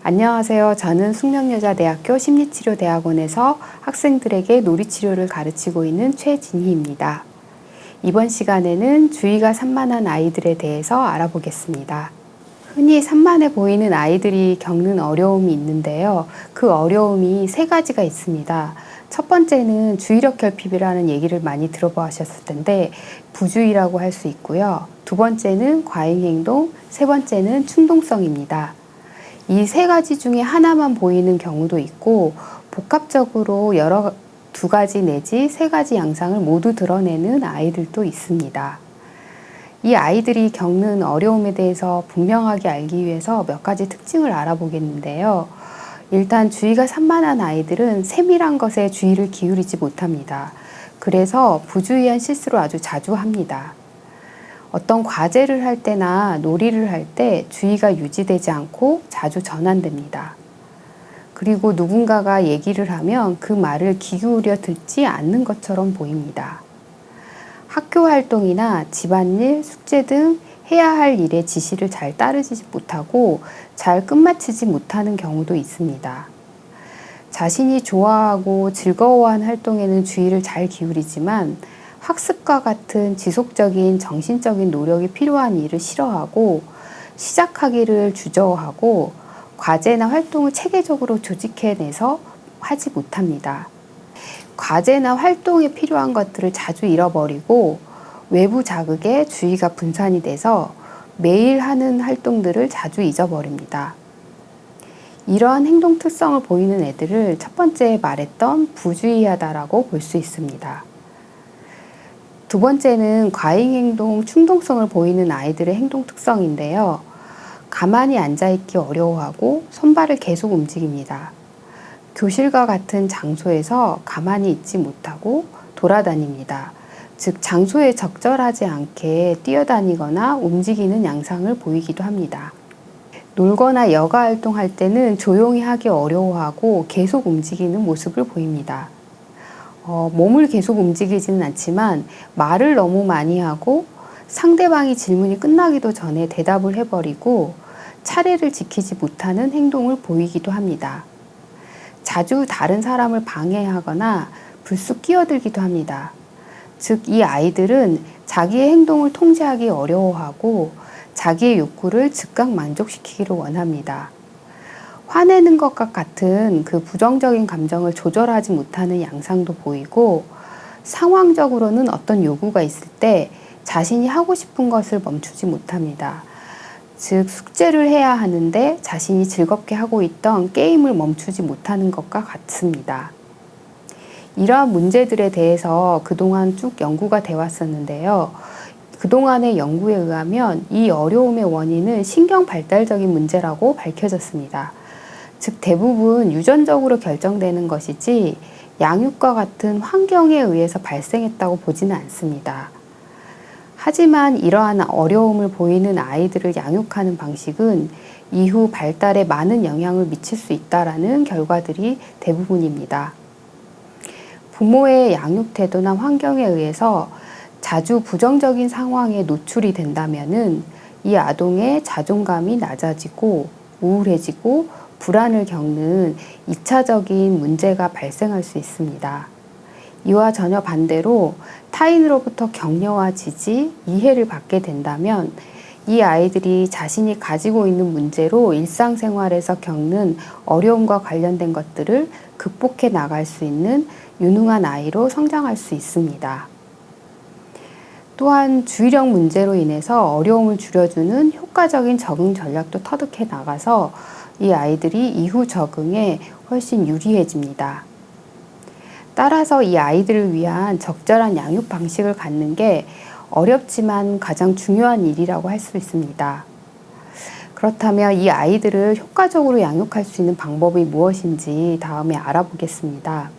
안녕하세요. 저는 숙명여자대학교 심리치료대학원에서 학생들에게 놀이치료를 가르치고 있는 최진희입니다. 이번 시간에는 주의가 산만한 아이들에 대해서 알아보겠습니다. 흔히 산만해 보이는 아이들이 겪는 어려움이 있는데요. 그 어려움이 세 가지가 있습니다. 첫 번째는 주의력 결핍이라는 얘기를 많이 들어보셨을 텐데 부주의라고 할 수 있고요. 두 번째는 과잉행동, 세 번째는 충동성입니다. 이 세 가지 중에 하나만 보이는 경우도 있고 복합적으로 두 가지 내지 세 가지 양상을 모두 드러내는 아이들도 있습니다. 이 아이들이 겪는 어려움에 대해서 분명하게 알기 위해서 몇 가지 특징을 알아보겠는데요. 일단 주의가 산만한 아이들은 세밀한 것에 주의를 기울이지 못합니다. 그래서 부주의한 실수를 아주 자주 합니다. 어떤 과제를 할 때나 놀이를 할 때 주의가 유지되지 않고 자주 전환됩니다. 그리고 누군가가 얘기를 하면 그 말을 귀 기울여 듣지 않는 것처럼 보입니다. 학교 활동이나 집안일, 숙제 등 해야 할 일의 지시를 잘 따르지 못하고 잘 끝마치지 못하는 경우도 있습니다. 자신이 좋아하고 즐거워하는 활동에는 주의를 잘 기울이지만 학습과 같은 지속적인 정신적인 노력이 필요한 일을 싫어하고 시작하기를 주저하고 과제나 활동을 체계적으로 조직해내서 하지 못합니다. 과제나 활동에 필요한 것들을 자주 잃어버리고 외부 자극에 주의가 분산이 돼서 매일 하는 활동들을 자주 잊어버립니다. 이러한 행동 특성을 보이는 애들을 첫 번째 말했던 부주의하다라고 볼 수 있습니다. 두 번째는 과잉행동, 충동성을 보이는 아이들의 행동 특성인데요. 가만히 앉아있기 어려워하고 손발을 계속 움직입니다. 교실과 같은 장소에서 가만히 있지 못하고 돌아다닙니다. 즉, 장소에 적절하지 않게 뛰어다니거나 움직이는 양상을 보이기도 합니다. 놀거나 여가 활동할 때는 조용히 하기 어려워하고 계속 움직이는 모습을 보입니다. 몸을 계속 움직이지는 않지만 말을 너무 많이 하고 상대방이 질문이 끝나기도 전에 대답을 해버리고 차례를 지키지 못하는 행동을 보이기도 합니다. 자주 다른 사람을 방해하거나 불쑥 끼어들기도 합니다. 즉, 이 아이들은 자기의 행동을 통제하기 어려워하고 자기의 욕구를 즉각 만족시키기를 원합니다. 화내는 것과 같은 그 부정적인 감정을 조절하지 못하는 양상도 보이고 상황적으로는 어떤 요구가 있을 때 자신이 하고 싶은 것을 멈추지 못합니다. 즉, 숙제를 해야 하는데 자신이 즐겁게 하고 있던 게임을 멈추지 못하는 것과 같습니다. 이러한 문제들에 대해서 그동안 쭉 연구가 되어 왔었는데요. 그동안의 연구에 의하면 이 어려움의 원인은 신경 발달적인 문제라고 밝혀졌습니다. 즉, 대부분 유전적으로 결정되는 것이지 양육과 같은 환경에 의해서 발생했다고 보지는 않습니다. 하지만 이러한 어려움을 보이는 아이들을 양육하는 방식은 이후 발달에 많은 영향을 미칠 수 있다는 결과들이 대부분입니다. 부모의 양육 태도나 환경에 의해서 자주 부정적인 상황에 노출이 된다면은 이 아동의 자존감이 낮아지고 우울해지고 불안을 겪는 2차적인 문제가 발생할 수 있습니다. 이와 전혀 반대로 타인으로부터 격려와 지지, 이해를 받게 된다면 이 아이들이 자신이 가지고 있는 문제로 일상생활에서 겪는 어려움과 관련된 것들을 극복해 나갈 수 있는 유능한 아이로 성장할 수 있습니다. 또한 주의력 문제로 인해서 어려움을 줄여주는 효과적인 적응 전략도 터득해 나가서 이 아이들이 이후 적응에 훨씬 유리해집니다. 따라서 이 아이들을 위한 적절한 양육 방식을 갖는 게 어렵지만 가장 중요한 일이라고 할 수 있습니다. 그렇다면 이 아이들을 효과적으로 양육할 수 있는 방법이 무엇인지 다음에 알아보겠습니다.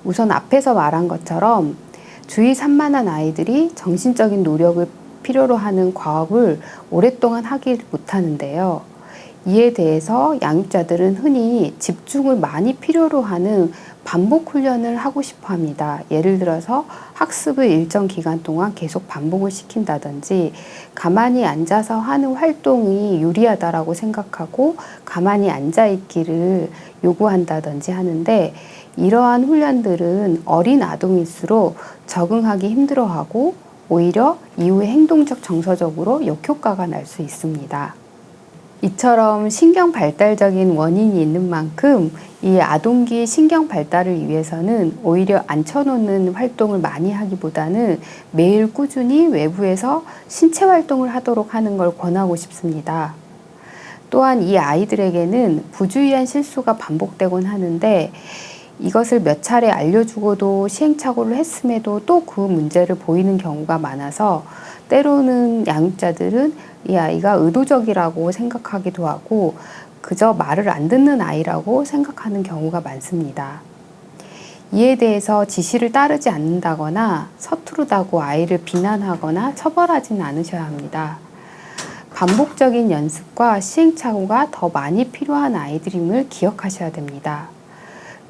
우선 앞에서 말한 것처럼 주의 산만한 아이들이 정신적인 노력을 필요로 하는 과업을 오랫동안 하지 못하는데요. 이에 대해서 양육자들은 흔히 집중을 많이 필요로 하는 반복 훈련을 하고 싶어 합니다. 예를 들어서 학습을 일정 기간 동안 계속 반복을 시킨다든지, 가만히 앉아서 하는 활동이 유리하다라고 생각하고 가만히 앉아 있기를 요구한다든지 하는데, 이러한 훈련들은 어린 아동일수록 적응하기 힘들어하고 오히려 이후에 행동적 정서적으로 역효과가 날 수 있습니다. 이처럼 신경 발달적인 원인이 있는 만큼 이 아동기 신경 발달을 위해서는 오히려 앉혀놓는 활동을 많이 하기보다는 매일 꾸준히 외부에서 신체 활동을 하도록 하는 걸 권하고 싶습니다. 또한 이 아이들에게는 부주의한 실수가 반복되곤 하는데, 이것을 몇 차례 알려주고도 시행착오를 했음에도 또 그 문제를 보이는 경우가 많아서, 때로는 양육자들은 이 아이가 의도적이라고 생각하기도 하고 그저 말을 안 듣는 아이라고 생각하는 경우가 많습니다. 이에 대해서 지시를 따르지 않는다거나 서투르다고 아이를 비난하거나 처벌하지는 않으셔야 합니다. 반복적인 연습과 시행착오가 더 많이 필요한 아이들임을 기억하셔야 됩니다.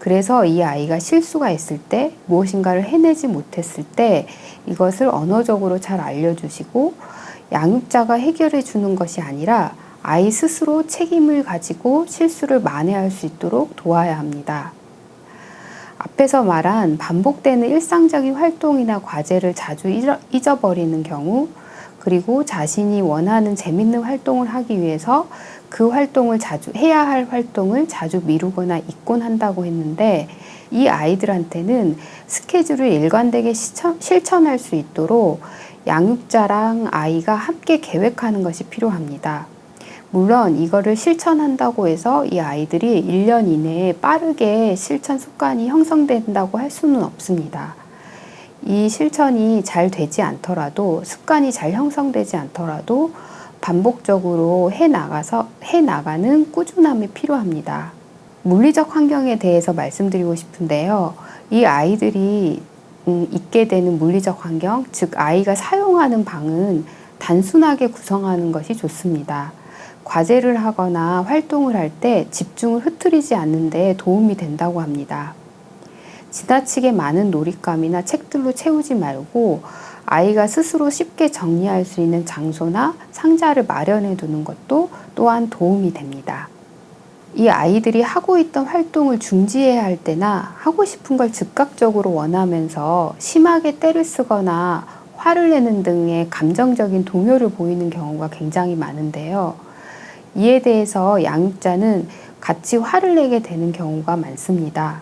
그래서 이 아이가 실수가 있을 때, 무엇인가를 해내지 못했을 때 이것을 언어적으로 잘 알려주시고, 양육자가 해결해 주는 것이 아니라 아이 스스로 책임을 가지고 실수를 만회할 수 있도록 도와야 합니다. 앞에서 말한 반복되는 일상적인 활동이나 과제를 자주 잊어버리는 경우, 그리고 자신이 원하는 재밌는 활동을 하기 위해서 그 활동을 해야 할 활동을 자주 미루거나 잊곤 한다고 했는데, 이 아이들한테는 스케줄을 일관되게 실천할 수 있도록 양육자랑 아이가 함께 계획하는 것이 필요합니다. 물론 이거를 실천한다고 해서 이 아이들이 1년 이내에 빠르게 실천 습관이 형성된다고 할 수는 없습니다. 이 실천이 잘 되지 않더라도, 습관이 잘 형성되지 않더라도 반복적으로 해나가는 꾸준함이 필요합니다. 물리적 환경에 대해서 말씀드리고 싶은데요. 이 아이들이 있게 되는 물리적 환경, 즉 아이가 사용하는 방은 단순하게 구성하는 것이 좋습니다. 과제를 하거나 활동을 할 때 집중을 흐트리지 않는 데 도움이 된다고 합니다. 지나치게 많은 놀잇감이나 책들로 채우지 말고 아이가 스스로 쉽게 정리할 수 있는 장소나 상자를 마련해 두는 것도 또한 도움이 됩니다. 이 아이들이 하고 있던 활동을 중지해야 할 때나 하고 싶은 걸 즉각적으로 원하면서 심하게 때를 쓰거나 화를 내는 등의 감정적인 동요를 보이는 경우가 굉장히 많은데요. 이에 대해서 양육자는 같이 화를 내게 되는 경우가 많습니다.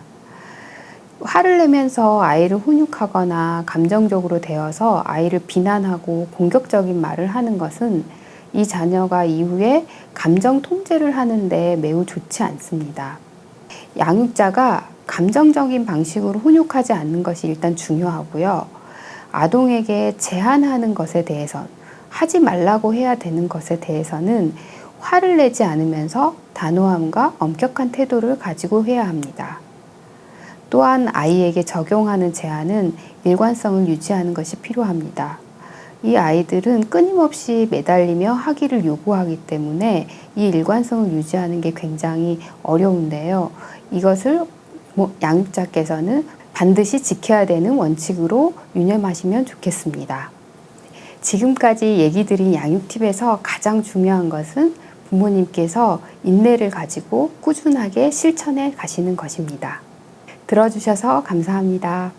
화를 내면서 아이를 훈육하거나 감정적으로 대어서 아이를 비난하고 공격적인 말을 하는 것은 이 자녀가 이후에 감정 통제를 하는데 매우 좋지 않습니다. 양육자가 감정적인 방식으로 훈육하지 않는 것이 일단 중요하고요. 아동에게 제한하는 것에 대해서, 하지 말라고 해야 되는 것에 대해서는 화를 내지 않으면서 단호함과 엄격한 태도를 가지고 해야 합니다. 또한 아이에게 적용하는 제한은 일관성을 유지하는 것이 필요합니다. 이 아이들은 끊임없이 매달리며 하기를 요구하기 때문에 이 일관성을 유지하는 게 굉장히 어려운데요. 이것을 양육자께서는 반드시 지켜야 되는 원칙으로 유념하시면 좋겠습니다. 지금까지 얘기 드린 양육 팁에서 가장 중요한 것은 부모님께서 인내를 가지고 꾸준하게 실천해 가시는 것입니다. 들어주셔서 감사합니다.